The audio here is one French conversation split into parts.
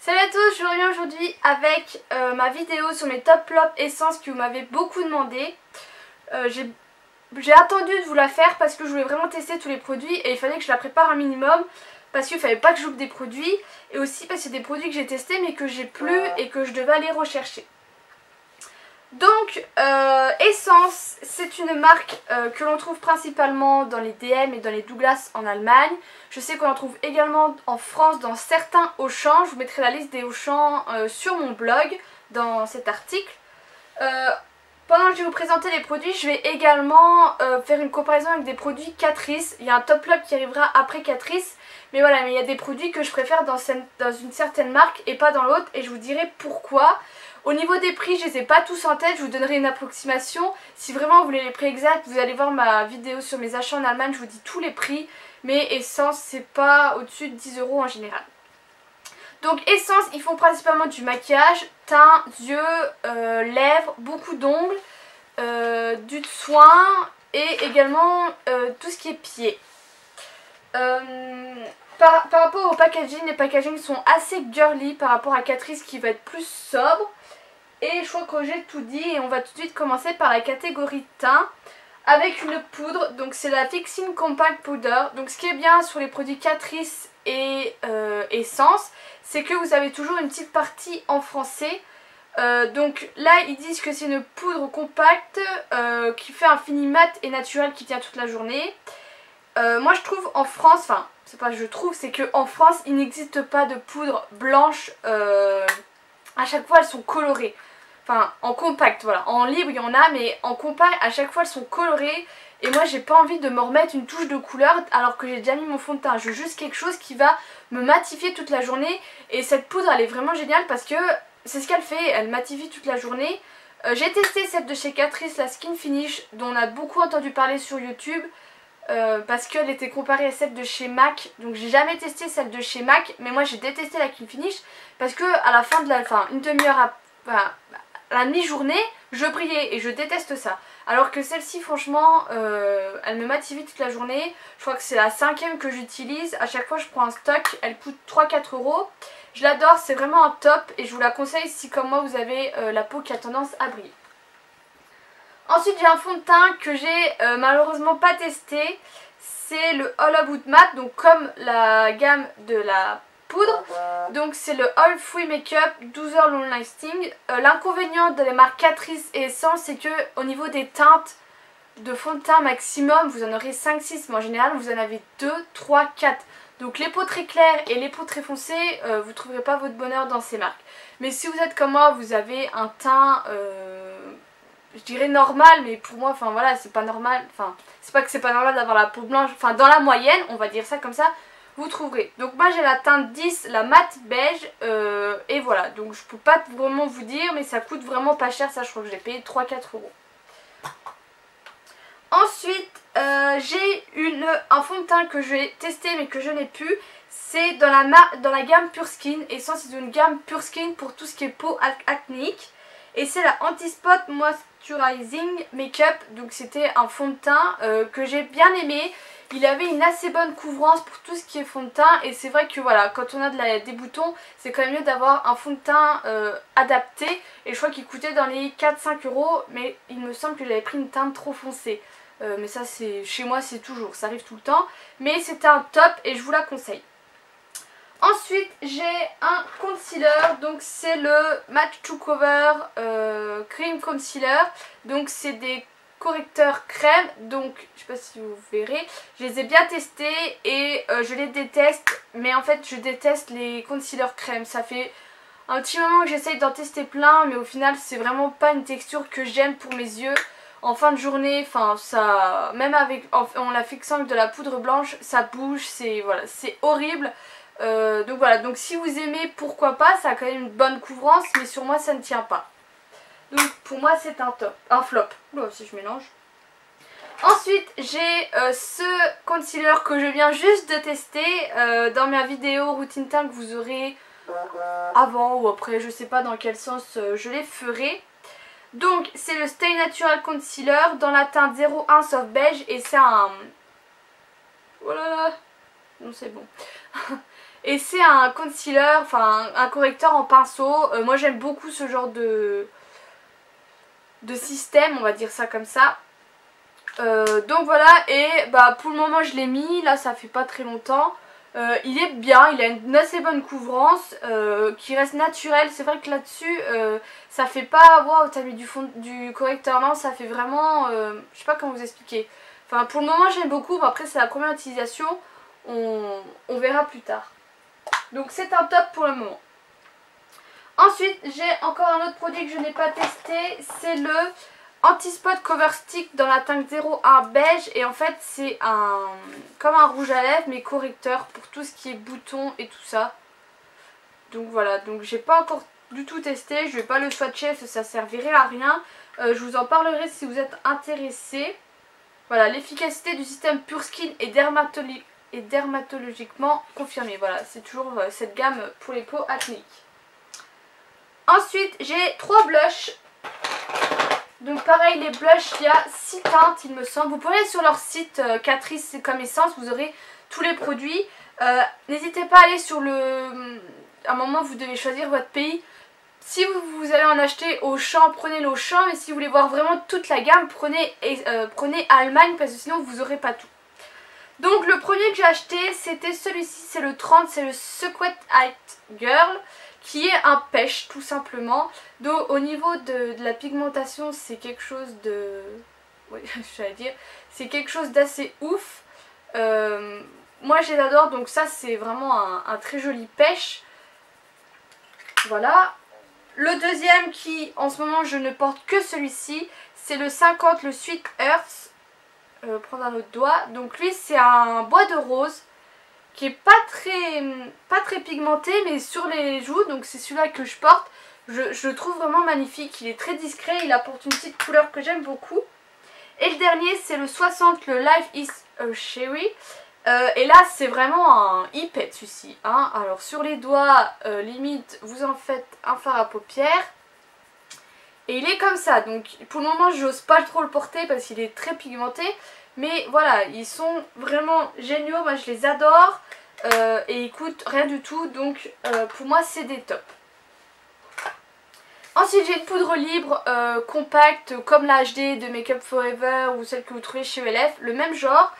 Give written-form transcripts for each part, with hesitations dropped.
Salut à tous, je reviens aujourd'hui avec ma vidéo sur mes top flops essences que vous m'avez beaucoup demandé. J'ai attendu de vous la faire parce que je voulais vraiment tester tous les produits et il fallait que je la prépare un minimum parce qu'il fallait pas que j'oublie des produits et aussi parce que c'est des produits que j'ai testés mais que j'ai plus et que je devais aller rechercher. Donc Essence, c'est une marque que l'on trouve principalement dans les DM et dans les Douglas en Allemagne. Je sais qu'on en trouve également en France dans certains Auchan. Je vous mettrai la liste des Auchan sur mon blog dans cet article. Pendant que je vais vous présenter les produits, je vais également faire une comparaison avec des produits Catrice. Il y a un top flop qui arrivera après Catrice. Mais voilà, mais il y a des produits que je préfère dans une certaine marque et pas dans l'autre. Et je vous dirai pourquoi. Au niveau des prix, je ne les ai pas tous en tête, je vous donnerai une approximation. Si vraiment vous voulez les prix exacts, vous allez voir ma vidéo sur mes achats en Allemagne, je vous dis tous les prix. Mais Essence, c'est pas au-dessus de 10 € en général. Donc Essence, ils font principalement du maquillage, teint, yeux, lèvres, beaucoup d'ongles, du soin et également tout ce qui est pieds. Par rapport au packaging, les packagings sont assez girly par rapport à Catrice qui va être plus sobre. Et je crois que j'ai tout dit et on va tout de suite commencer par la catégorie teint avec une poudre. Donc c'est la Fixing Compact Powder. Donc ce qui est bien sur les produits Catrice et Essence, c'est que vous avez toujours une petite partie en français. Donc là ils disent que c'est une poudre compacte qui fait un fini mat et naturel qui tient toute la journée. Moi je trouve en France, enfin c'est pas je trouve, c'est que en France il n'existe pas de poudre blanche. À chaque fois elles sont colorées. Enfin en compact, voilà. En libre il y en a, mais en compact à chaque fois elles sont colorées. Et moi j'ai pas envie de me remettre une touche de couleur alors que j'ai déjà mis mon fond de teint. Je veux juste quelque chose qui va me matifier toute la journée. Et cette poudre elle est vraiment géniale parce que c'est ce qu'elle fait, elle matifie toute la journée. J'ai testé celle de chez Catrice, la Skin Finish, dont on a beaucoup entendu parler sur YouTube. Parce qu'elle était comparée à celle de chez MAC. Donc j'ai jamais testé celle de chez MAC. Mais moi j'ai détesté la Skin Finish parce que à la fin de la une demi-heure à la mi-journée je brillais et je déteste ça. Alors que celle-ci franchement elle me matifie toute la journée. Je crois que c'est la 5e que j'utilise. À chaque fois je prends un stock. Elle coûte 3-4 €. Je l'adore, c'est vraiment un top. Et je vous la conseille si comme moi vous avez la peau qui a tendance à briller. Ensuite j'ai un fond de teint que j'ai malheureusement pas testé. C'est le All About Matte, donc comme la gamme de la poudre. Donc c'est le All Free Makeup 12 heures long lasting. L'inconvénient de les marques Catrice et Essence, c'est que au niveau des teintes de fond de teint maximum, vous en aurez 5-6, mais en général vous en avez 2, 3, 4. Donc les peaux très claires et les peaux très foncées, vous ne trouverez pas votre bonheur dans ces marques. Mais si vous êtes comme moi, vous avez un teint je dirais normal, mais pour moi, enfin voilà, c'est pas normal. Enfin, c'est pas que c'est pas normal d'avoir la peau blanche. Enfin, dans la moyenne, on va dire ça comme ça, vous trouverez. Donc moi j'ai la teinte 10, la mat beige, et voilà. Donc je peux pas vraiment vous dire, mais ça coûte vraiment pas cher. Ça, je crois que j'ai payé 3-4 €. Ensuite, j'ai un fond de teint que je vais tester, mais que je n'ai plus. C'est dans la gamme Pure Skin. Et ça, c'est une gamme Pure Skin pour tout ce qui est peau acnéique. Et c'est la Anti-Spot Moisturizing Makeup. Donc c'était un fond de teint que j'ai bien aimé. Il avait une assez bonne couvrance pour tout ce qui est fond de teint. Et c'est vrai que voilà, quand on a des boutons, c'est quand même mieux d'avoir un fond de teint adapté. Et je crois qu'il coûtait dans les 4-5 €. Mais il me semble que j'avais pris une teinte trop foncée. Mais ça c'est chez moi c'est toujours, ça arrive tout le temps. Mais c'était un top et je vous la conseille. Ensuite j'ai un concealer, donc c'est le Match to Cover Cream Concealer. Donc c'est des correcteurs crème, donc je sais pas si vous verrez, je les ai bien testés et je les déteste. Mais en fait je déteste les concealers crème, ça fait un petit moment que j'essaye d'en tester plein. Mais au final c'est vraiment pas une texture que j'aime pour mes yeux. En fin de journée, enfin ça, même en la fixant avec de la poudre blanche, ça bouge, c'est voilà, c'est horrible. Donc voilà, donc si vous aimez, pourquoi pas, ça a quand même une bonne couvrance, mais sur moi ça ne tient pas. Donc pour moi c'est un top, un flop. Oula, si je mélange. Ensuite j'ai ce concealer que je viens juste de tester dans ma vidéo routine teint que vous aurez avant ou après, je sais pas dans quel sens je les ferai. Donc c'est le Stay Natural Concealer dans la teinte 01 Soft Beige et c'est un... Oh là là, non c'est bon. Et c'est un concealer, enfin un correcteur en pinceau. Moi j'aime beaucoup ce genre de système, on va dire ça comme ça. Donc voilà, et bah pour le moment je l'ai mis, là ça fait pas très longtemps. Il est bien, il a une assez bonne couvrance qui reste naturelle. C'est vrai que là-dessus ça fait pas waouh t'as mis du correcteur, non, ça fait vraiment je sais pas comment vous expliquer. Enfin pour le moment j'aime beaucoup, mais après c'est la première utilisation, on verra plus tard. Donc c'est un top pour le moment. Ensuite j'ai encore un autre produit que je n'ai pas testé, c'est le Anti-Spot Cover Stick dans la teinte 01 beige. Et en fait c'est comme un rouge à lèvres mais correcteur pour tout ce qui est boutons et tout ça. Donc voilà, donc j'ai pas encore du tout testé, je vais pas le swatcher parce que ça servirait à rien. Je vous en parlerai si vous êtes intéressés. Voilà, l'efficacité du système Pure Skin est dermatologiquement confirmée. Voilà, c'est toujours cette gamme pour les peaux acnéiques. Ensuite j'ai 3 blushs. Donc pareil, les blushs, il y a 6 teintes il me semble. Vous pouvez aller sur leur site Catrice, c'est comme Essence, vous aurez tous les produits. N'hésitez pas à aller sur le... À un moment vous devez choisir votre pays. Si vous allez en acheter au Auchan, prenez l'Auchan. Mais si vous voulez voir vraiment toute la gamme, prenez Allemagne parce que sinon vous n'aurez pas tout. Donc le premier que j'ai acheté c'était celui-ci, c'est le 30, c'est le Secret Height Girl, qui est un pêche tout simplement. Donc au niveau de la pigmentation c'est quelque chose de... Oui, j'allais dire, c'est quelque chose d'assez ouf. Moi je les adore, donc ça c'est vraiment un très joli pêche. Voilà. Le deuxième qui en ce moment je ne porte que celui-ci, c'est le 50, le Sweet Earth. Prendre un autre doigt. Donc lui c'est un bois de rose qui est pas très pigmenté mais sur les joues, donc c'est celui-là que je porte. Je le trouve vraiment magnifique, il est très discret, il apporte une petite couleur que j'aime beaucoup. Et le dernier c'est le 60, le Life is a Cherry. Et là c'est vraiment un hyper celui-ci, hein. Alors sur les doigts, limite vous en faites un fard à paupières. Et il est comme ça, donc pour le moment j'ose pas trop le porter parce qu'il est très pigmenté. Mais voilà, ils sont vraiment géniaux, moi je les adore. Et ils coûtent rien du tout, donc pour moi c'est des tops. Ensuite j'ai une poudre libre compacte comme la HD de Make Up Forever ou celle que vous trouvez chez ELF, le même genre.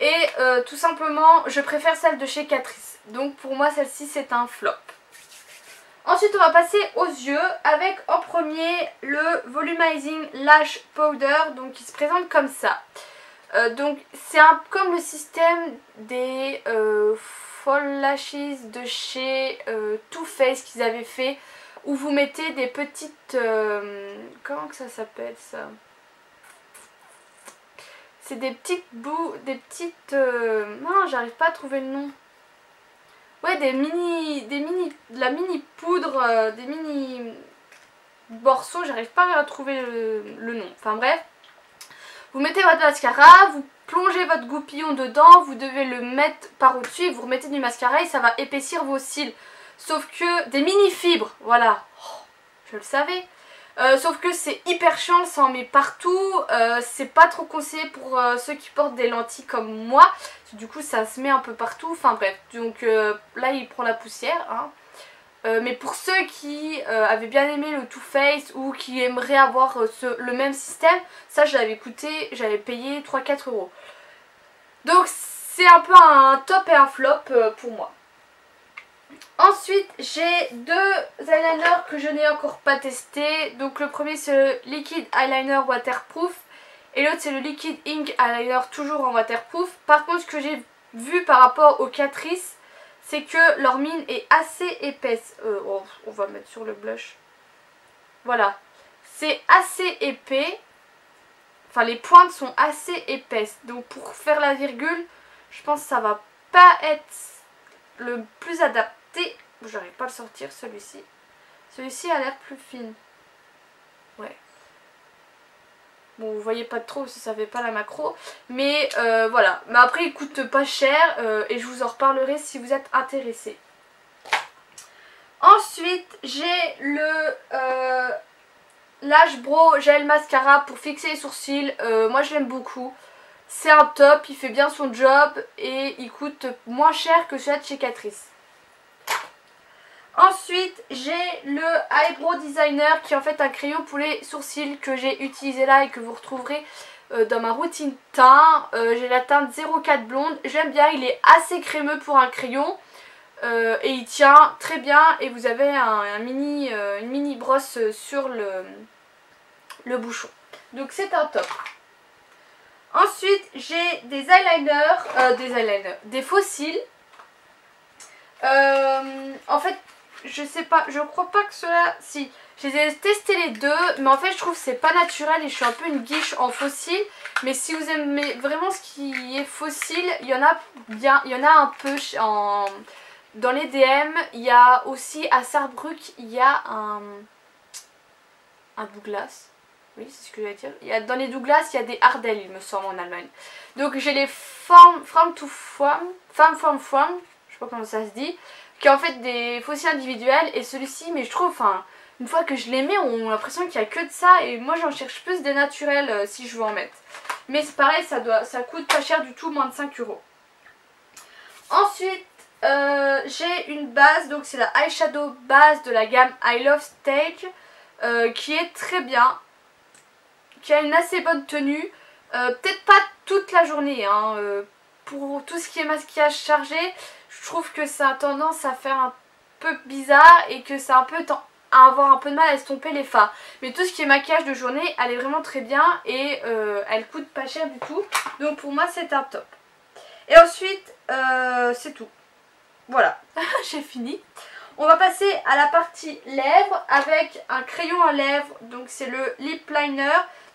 Et tout simplement je préfère celle de chez Catrice, donc pour moi celle-ci c'est un flop. Ensuite on va passer aux yeux avec en premier le Volumizing Lash Powder, donc qui se présente comme ça. Donc c'est comme le système des Fall Lashes de chez Too Faced qu'ils avaient fait, où vous mettez des petites... comment que ça s'appelle ça? C'est des petites bouts, des petites... non, j'arrive pas à trouver le nom. Ouais, de la mini poudre, des mini morceaux, j'arrive pas à trouver le nom. Enfin bref. Vous mettez votre mascara, vous plongez votre goupillon dedans, vous devez le mettre par au-dessus et vous remettez du mascara et ça va épaissir vos cils. Sauf que des mini fibres, voilà, oh, je le savais. Sauf que c'est hyper chiant, ça en met partout, c'est pas trop conseillé pour ceux qui portent des lentilles comme moi. Du coup ça se met un peu partout, enfin bref, donc là il prend la poussière, hein. Mais pour ceux qui avaient bien aimé le Too Faced ou qui aimeraient avoir le même système, ça je l'avais coûté, j'avais payé 3-4 €. Donc c'est un peu un top et un flop pour moi. Ensuite j'ai 2 eyeliners que je n'ai encore pas testé. Donc le premier c'est le Liquid Eyeliner Waterproof et l'autre c'est le Liquid Ink Eyeliner toujours en waterproof. Par contre ce que j'ai vu par rapport aux Catrice, c'est que leur mine est assez épaisse. On va mettre sur le blush. Voilà. C'est assez épais. Enfin, les pointes sont assez épaisses. Donc, pour faire la virgule, je pense que ça va pas être le plus adapté. J'arrive pas à le sortir, celui-ci. Celui-ci a l'air plus fine. Ouais. Bon, vous voyez pas trop si ça fait pas la macro. Mais voilà. Mais après, il coûte pas cher. Et je vous en reparlerai si vous êtes intéressés. Ensuite, j'ai le Lash Brow Gel Mascara pour fixer les sourcils. Moi, je l'aime beaucoup. C'est un top. Il fait bien son job. Et il coûte moins cher que celui de chez Catrice. Ensuite, j'ai le Eyebrow Designer qui est en fait un crayon pour les sourcils que j'ai utilisé là et que vous retrouverez dans ma routine teint. J'ai la teinte 04 blonde. J'aime bien, il est assez crémeux pour un crayon et il tient très bien. Et vous avez une mini brosse sur le bouchon. Donc c'est un top. Ensuite, j'ai des des faux cils. En fait, je sais pas, je crois pas que cela... Si, j'ai testé les deux, mais en fait je trouve que c'est pas naturel et je suis un peu une guiche en fossile. Mais si vous aimez vraiment ce qui est fossile, il y en a bien, il y en a un peu dans les DM. Il y a aussi à Saarbrück, il y a un Douglas. Oui, c'est ce que j'allais dire. Dans les Douglas, il y a des Ardell, il me semble, en Allemagne. Donc j'ai les Femme to Femme, je sais pas comment ça se dit, qui est en fait des fossiles individuels. Et celui-ci, mais je trouve, enfin, une fois que je les mets, on a l'impression qu'il n'y a que de ça. Et moi, j'en cherche plus des naturels si je veux en mettre. Mais c'est pareil, ça coûte pas cher du tout, moins de 5 €. Ensuite, j'ai une base, donc c'est la eyeshadow base de la gamme I Love Stage, qui est très bien, qui a une assez bonne tenue. Peut-être pas toute la journée, hein, pour tout ce qui est maquillage chargé, je trouve que ça a tendance à faire un peu bizarre et que ça a un peu à avoir un peu de mal à estomper les fards. Mais tout ce qui est maquillage de journée, elle est vraiment très bien et elle coûte pas cher du tout. Donc pour moi c'est un top. Et ensuite c'est tout. Voilà, j'ai fini. On va passer à la partie lèvres avec un crayon à lèvres. Donc c'est le lip liner.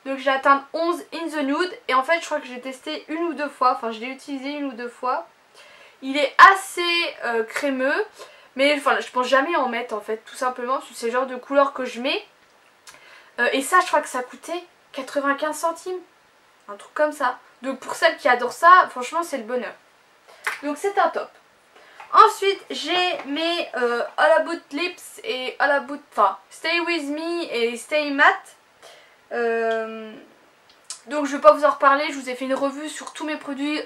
Donc j'ai atteint 11 in the nude. Et en fait je crois que j'ai testé une ou deux fois. Enfin je l'ai utilisé une ou deux fois. Il est assez crémeux. Mais enfin, je pense jamais en mettre en fait. Tout simplement parce que c'est le genre de couleur que je mets. Et ça je crois que ça coûtait 95 centimes. Un truc comme ça. Donc pour celles qui adorent ça, franchement c'est le bonheur. Donc c'est un top. Ensuite j'ai mes All About Lips et All About, enfin Stay With Me et Stay Matte. Donc je vais pas vous en reparler, je vous ai fait une revue sur tous mes produits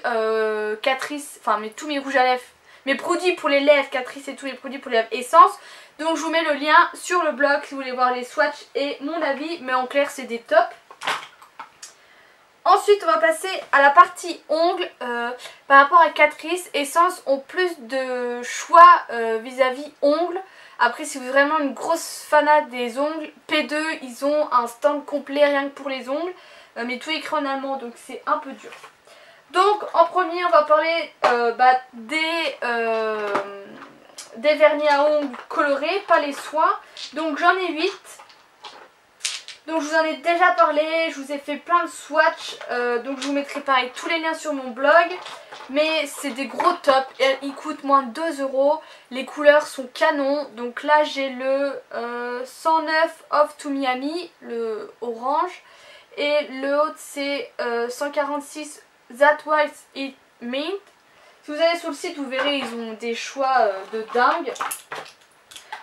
Catrice, enfin tous mes rouges à lèvres, mes produits pour les lèvres Catrice et tous les produits pour les lèvres Essence. Donc je vous mets le lien sur le blog si vous voulez voir les swatchs et mon avis, mais en clair c'est des tops. Ensuite on va passer à la partie ongles. Par rapport à Catrice, Essence ont plus de choix vis-à-vis ongles. Après si vous êtes vraiment une grosse fanat des ongles, P2 ils ont un stand complet rien que pour les ongles. Mais tout écrit en allemand donc c'est un peu dur. Donc en premier on va parler des vernis à ongles colorés, pas les soins. Donc j'en ai 8. Donc je vous en ai déjà parlé, je vous ai fait plein de swatchs, donc je vous mettrai pareil tous les liens sur mon blog. Mais c'est des gros tops, ils coûtent moins de 2 €, les couleurs sont canons. Donc là j'ai le 109 Off to Miami, le orange. Et le autre c'est 146 That Was It Mint. Si vous allez sur le site vous verrez ils ont des choix de dingue.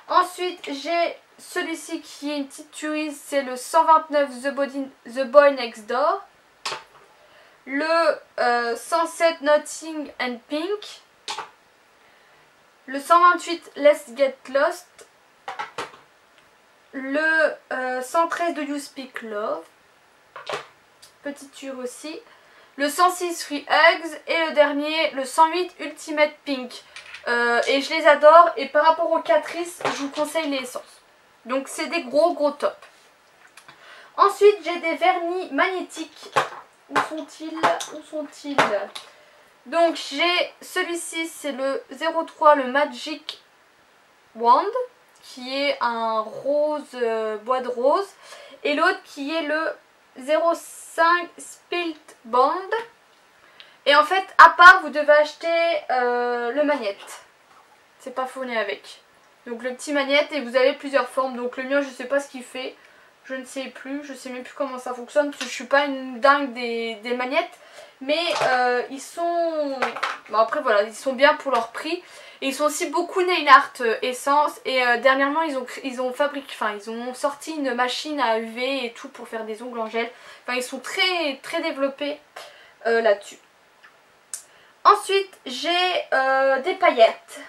Ensuite j'ai celui-ci qui est une petite tuerie, c'est le 129 The Boy Next Door. Le 107 Nothing and Pink. Le 128 Let's Get Lost. Le 113 de You Speak Love. Petite tuerie aussi. Le 106 Free Hugs. Et le dernier, le 108 Ultimate Pink. Et je les adore. Et par rapport aux Catrice, je vous conseille les essences. Donc c'est des gros tops. Ensuite j'ai des vernis magnétiques. Où sont-ils? Donc j'ai celui-ci, c'est le 03, le Magic Wand, qui est un rose, bois de rose. Et l'autre qui est le 05 Spilt Bond. Et en fait à part vous devez acheter le magnète. C'est pas fourni avec. Donc le petit magnète et vous avez plusieurs formes. Donc le mien je sais pas ce qu'il fait. Je ne sais plus. Je sais même plus comment ça fonctionne. Parce que je suis pas une dingue des magnettes. Mais ils sont... Bon, après voilà, ils sont bien pour leur prix. Et ils sont aussi beaucoup nail art Essence. Et dernièrement ils ont sorti une machine à UV et tout pour faire des ongles en gel. Enfin ils sont très développés là-dessus. Ensuite j'ai des paillettes.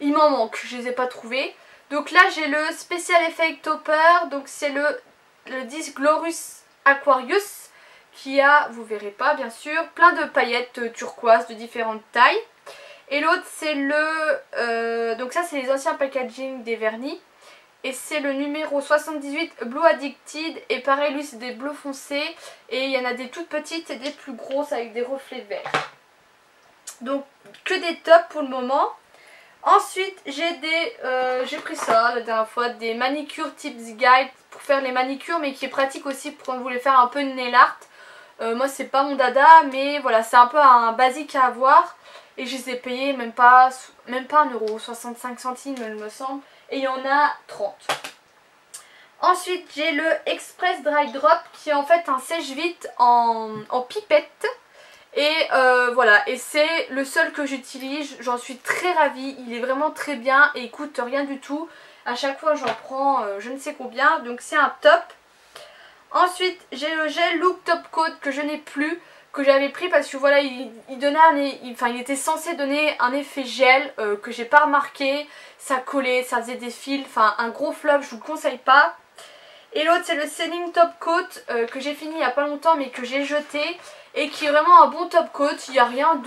il m'en manque, je les ai pas trouvés. Donc là j'ai le Special Effect Topper, donc c'est le disque Glorious Aquarius qui a, vous verrez pas bien sûr, plein de paillettes turquoises de différentes tailles. Et l'autre c'est donc ça c'est les anciens packaging des vernis. Et c'est le numéro 78 Blue Addicted. Et pareil, lui c'est des bleus foncés. Et il y en a des toutes petites et des plus grosses avec des reflets verts. Donc que des tops pour le moment. Ensuite j'ai pris ça la dernière fois, des manicure tips guide pour faire les manicures, mais qui est pratique aussi pour quand vous voulez faire un peu de nail art. Moi c'est pas mon dada, mais voilà, c'est un peu un basique à avoir. Et je les ai payés même pas 1€, 65 centimes il me semble. Et il y en a 30. Ensuite j'ai le Express Dry Drop qui est en fait un sèche-vite en pipette. Et voilà, et c'est le seul que j'utilise, j'en suis très ravie, il est vraiment très bien et il coûte rien du tout. À chaque fois j'en prends je ne sais combien, donc c'est un top. Ensuite j'ai le gel Look Top Coat que je n'ai plus, que j'avais pris parce que voilà il donnait il était censé donner un effet gel que j'ai pas remarqué. Ça collait, ça faisait des fils, enfin un gros flop, je vous le conseille pas. Et l'autre c'est le Setting Top Coat que j'ai fini il y a pas longtemps mais que j'ai jeté. Et qui est vraiment un bon top coat, il n'y a rien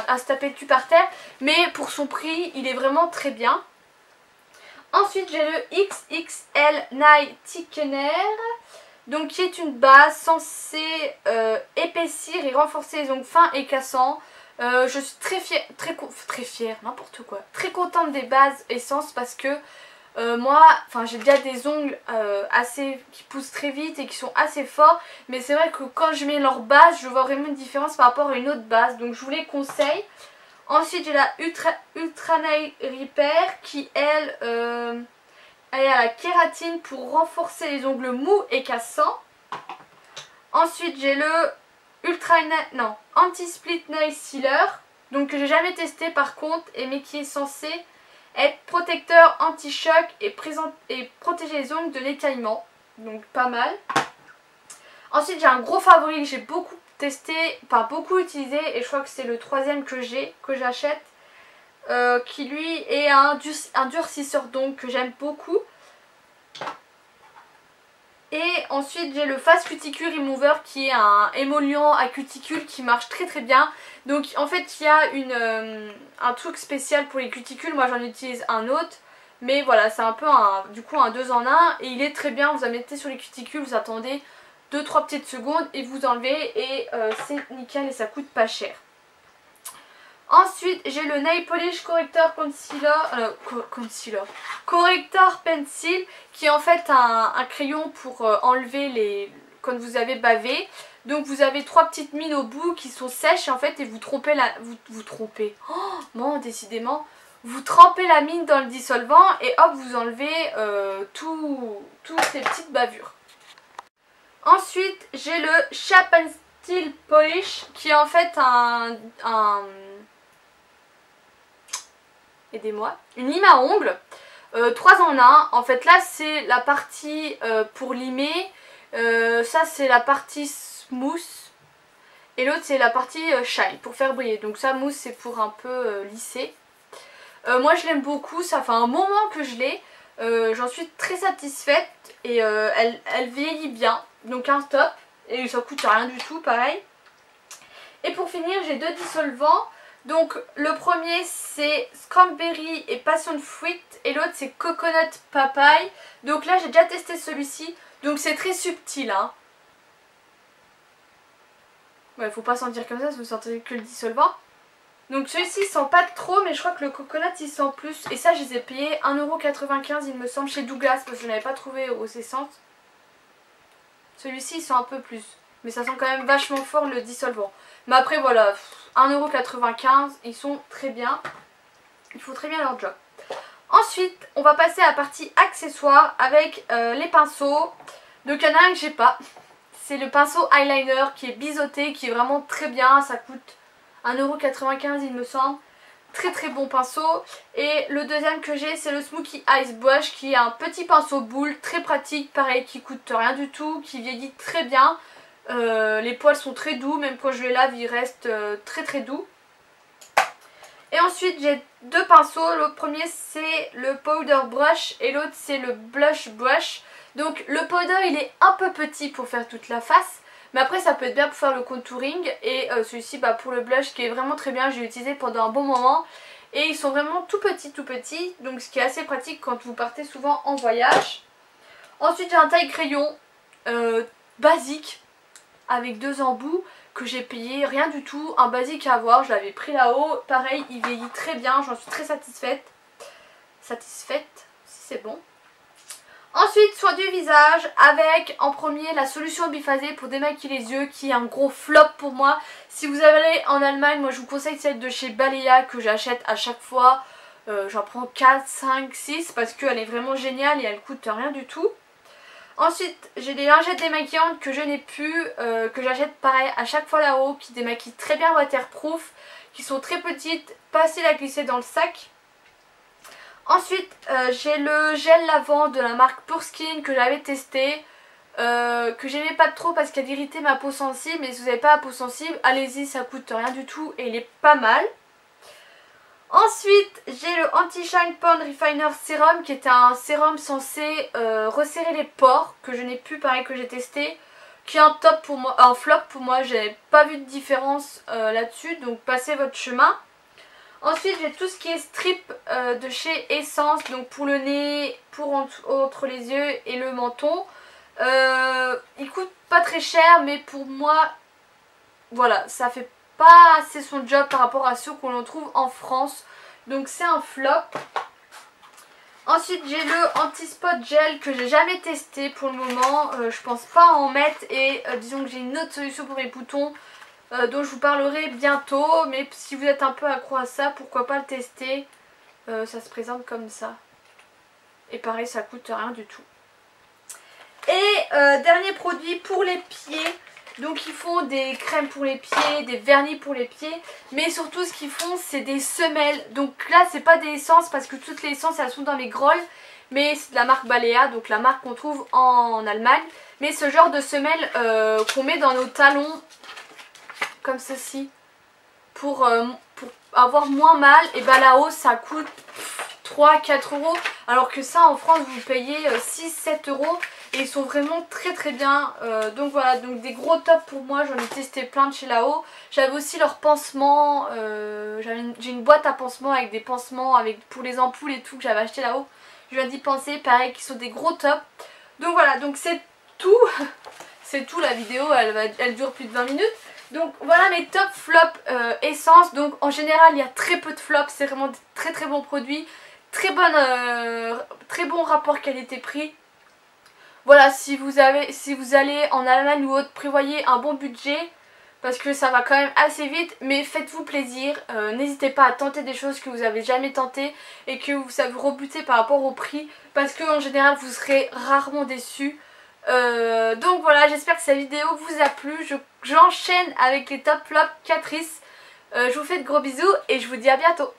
à se taper le cul par terre. Mais pour son prix, il est vraiment très bien. Ensuite, j'ai le XXL Night Thickener. Donc qui est une base censée épaissir et renforcer les ongles fins et cassants. Je suis très fière, n'importe quoi. Très contente des bases Essence parce que moi, j'ai déjà des ongles qui poussent très vite et qui sont assez forts. Mais c'est vrai que quand je mets leur base, je vois vraiment une différence par rapport à une autre base. Donc je vous les conseille. Ensuite j'ai la Ultra Nail Repair qui elle a la kératine pour renforcer les ongles mous et cassants. Ensuite j'ai le Anti-Split Nail Sealer. Donc que j'ai jamais testé par contre, mais qui est censé être protecteur anti-choc et protéger les ongles de l'écaillement. Donc pas mal. Ensuite j'ai un gros favori que j'ai beaucoup testé, beaucoup utilisé, et je crois que c'est le troisième que j'achète. Qui lui est un durcisseur d'ongles que j'aime beaucoup. Et ensuite j'ai le Fast Cuticle Remover qui est un émollient à cuticule qui marche très très bien. Donc en fait il y a un truc spécial pour les cuticules, moi j'en utilise un autre. Mais voilà, c'est un peu du coup un 2 en 1 et il est très bien, vous en mettez sur les cuticules, vous attendez 2-3 petites secondes et vous enlevez et c'est nickel et ça coûte pas cher. Ensuite j'ai le Nail Polish Corrector Corrector Pencil qui est en fait un crayon pour enlever quand vous avez bavé. Donc vous avez 3 petites mines au bout qui sont sèches en fait et vous trempez décidément. Vous trempez la mine dans le dissolvant et hop vous enlevez toutes ces petites bavures. Ensuite j'ai le Chap and Steel Polish qui est en fait aidez-moi, une lime à ongles, 3 en 1. En fait là c'est la partie pour limer, ça c'est la partie smooth et l'autre c'est la partie shine pour faire briller. Donc ça mousse c'est pour un peu lisser. Moi je l'aime beaucoup, ça fait un moment que je l'ai, j'en suis très satisfaite et elle vieillit bien. Donc un top et ça coûte rien du tout pareil. Et pour finir j'ai 2 dissolvants. Donc le premier c'est Cranberry et Passion Fruit et l'autre c'est Coconut Papaye. Donc là j'ai déjà testé celui-ci, donc c'est très subtil hein. Ouais, faut pas sentir comme ça, vous sentez que le dissolvant. Donc celui-ci il sent pas trop, mais je crois que le coconut il sent plus. Et ça je les ai payés 1,95€ il me semble chez Douglas parce que je n'avais pas trouvé aux essences. Celui-ci il sent un peu plus, mais ça sent quand même vachement fort le dissolvant. Mais après voilà, 1,95€, ils sont très bien. Ils font très bien leur job. Ensuite, on va passer à la partie accessoires avec les pinceaux. Donc il y en a un que j'ai pas. C'est le pinceau eyeliner qui est biseauté, qui est vraiment très bien. Ça coûte 1,95€ il me semble. Très très bon pinceau. Et le deuxième que j'ai c'est le Smoky Eyes Brush qui est un petit pinceau boule très pratique, pareil qui coûte rien du tout, qui vieillit très bien. Les poils sont très doux, même quand je les lave ils restent très très doux. Et ensuite j'ai deux pinceaux, le premier c'est le powder brush et l'autre c'est le blush brush. Donc le powder il est un peu petit pour faire toute la face, mais après ça peut être bien pour faire le contouring. Et celui-ci pour le blush qui est vraiment très bien, j'ai utilisé pendant un bon moment. Et ils sont vraiment tout petits, donc ce qui est assez pratique quand vous partez souvent en voyage. Ensuite j'ai un taille crayon basique avec deux embouts que j'ai payé rien du tout, un basique à avoir, je l'avais pris là-haut, pareil il vieillit très bien, j'en suis très satisfaite, si c'est bon. Ensuite soin du visage avec en premier la solution biphasée pour démaquiller les yeux qui est un gros flop pour moi. Si vous allez en Allemagne, moi je vous conseille celle de chez Balea que j'achète à chaque fois, j'en prends 4, 5, 6 parce qu'elle est vraiment géniale et elle coûte rien du tout. Ensuite j'ai des lingettes démaquillantes que je n'ai plus, que j'achète pareil à chaque fois là-haut, qui démaquillent très bien waterproof, qui sont très petites, pas faciles à glisser dans le sac. Ensuite j'ai le gel lavant de la marque Pure Skin que j'avais testé, que j'aimais pas trop parce qu'elle irritait ma peau sensible, mais si vous n'avez pas la peau sensible, allez-y, ça coûte rien du tout et il est pas mal. Ensuite j'ai le Anti-Shine Porn Refiner Serum qui est un sérum censé resserrer les pores, que je n'ai plus, pareil que j'ai testé, qui est un top pour moi, un flop pour moi, j'ai pas vu de différence là-dessus, donc passez votre chemin. Ensuite j'ai tout ce qui est strip de chez Essence, donc pour le nez, pour entre les yeux et le menton. Il coûte pas très cher, mais pour moi voilà, ça fait pas assez son job par rapport à ceux qu'on trouve en France, donc c'est un flop. Ensuite j'ai le anti-spot gel que j'ai jamais testé pour le moment, je pense pas en mettre, et disons que j'ai une autre solution pour mes boutons dont je vous parlerai bientôt, mais si vous êtes un peu accro à ça, pourquoi pas le tester. Ça se présente comme ça et pareil ça coûte rien du tout. Et dernier produit pour les pieds. Donc ils font des crèmes pour les pieds, des vernis pour les pieds, mais surtout ce qu'ils font c'est des semelles. Donc là c'est pas des essences parce que toutes les essences elles sont dans les grolles, mais c'est de la marque Balea, donc la marque qu'on trouve en Allemagne. Mais ce genre de semelles qu'on met dans nos talons comme ceci pour avoir moins mal, et là-haut ça coûte 3-4 euros, alors que ça en France vous payez 6-7 euros. Et ils sont vraiment très très bien, donc voilà, donc des gros tops pour moi, j'en ai testé plein de chez là-haut. J'avais aussi leurs pansements, j'ai une boîte à pansements avec des pansements pour les ampoules et tout que j'avais acheté là-haut. Je viens d'y penser, pareil, qui sont des gros tops. Donc voilà, donc c'est tout, c'est tout, la vidéo elle dure plus de 20 minutes. Donc voilà mes top flops essence. Donc en général il y a très peu de flops, c'est vraiment des très très bons produits, très bon rapport qualité-prix. Voilà, si vous allez en Allemagne ou autre, prévoyez un bon budget parce que ça va quand même assez vite, mais faites-vous plaisir, n'hésitez pas à tenter des choses que vous n'avez jamais tentées et que ça vous rebutez par rapport au prix, parce qu'en général vous serez rarement déçus. Donc voilà, j'espère que cette vidéo vous a plu, j'enchaîne avec les top flops Catrice. Je vous fais de gros bisous et je vous dis à bientôt.